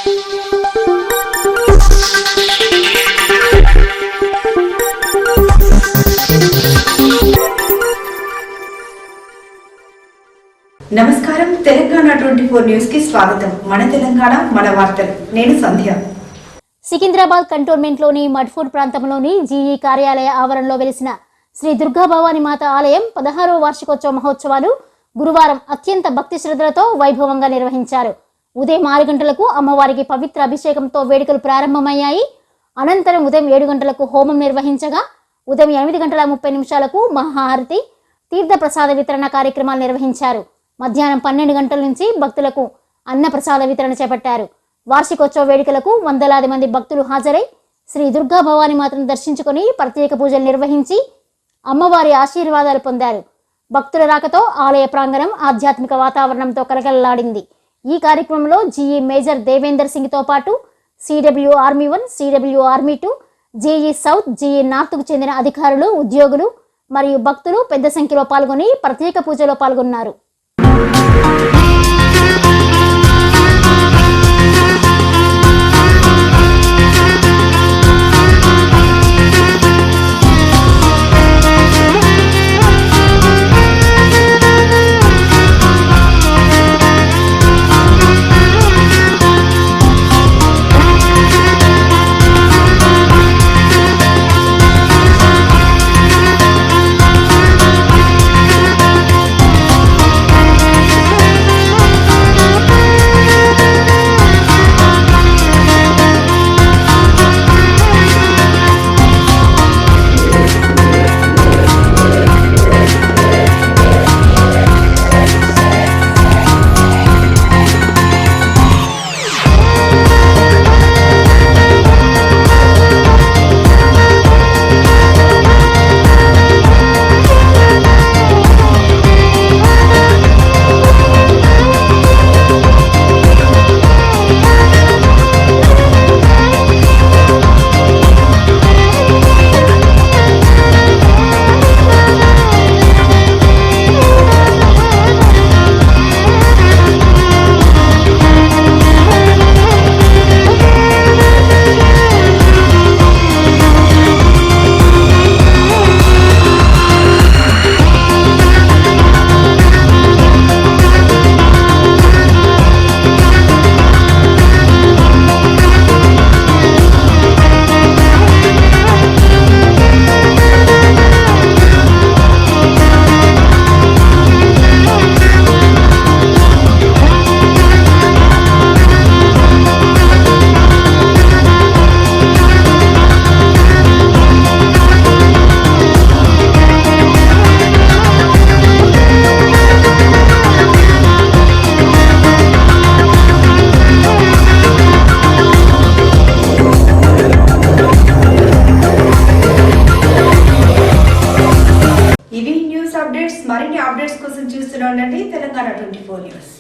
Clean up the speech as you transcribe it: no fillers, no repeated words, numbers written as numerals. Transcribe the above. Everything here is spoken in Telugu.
నమస్కారం తెలంగాణ 24 న్యూస్ కి స్వాగతం. మన తెలంగాణ మన వార్తలు. నేను సంధ్య. సికింద్రాబాద్ కంటోన్మెంట్ లోని మడ్ఫూడ్ ప్రాంతంలోని జీఈ కార్యాలయ ఆవరణలో వెలిసిన శ్రీ దుర్గా భవానీ మాత ఆలయం 16వ వార్షికోత్సవ మహోత్సవాలు గురువారం అత్యంత భక్తి శ్రద్ధలతో వైభవంగా నిర్వహించారు. ఉదయం 6 గంటలకు అమ్మవారికి పవిత్ర అభిషేకంతో వేడుకలు ప్రారంభమయ్యాయి. అనంతరం ఉదయం 7 గంటలకు హోమం నిర్వహించగా ఉదయం 8:30 మహాహారతి, తీర్థ ప్రసాద వితరణ కార్యక్రమాలు నిర్వహించారు. మధ్యాహ్నం 12 గంటల నుంచి భక్తులకు అన్న ప్రసాద వితరణ చేపట్టారు. వార్షికోత్సవ వేడుకలకు వందలాది మంది భక్తులు హాజరై శ్రీ దుర్గా భవానీ మాతను దర్శించుకొని ప్రత్యేక పూజలు నిర్వహించి అమ్మవారి ఆశీర్వాదాలు పొందారు. భక్తుల రాకతో ఆలయ ప్రాంగణం ఆధ్యాత్మిక వాతావరణంతో కలకలలాడింది. ఈ కార్యక్రమంలో జీఈ మేజర్ దేవేందర్ సింగ్తో పాటు CW army 1, CW army 2, GE south, GE నార్త్కు చెందిన అధికారులు, ఉద్యోగులు మరియు భక్తులు పెద్ద సంఖ్యలో పాల్గొని ప్రత్యేక పూజలో పాల్గొన్నారు. మరిన్ని అప్డేట్స్ కోసం చూస్తూనే ఉండండి తెలంగాణ 24 న్యూస్.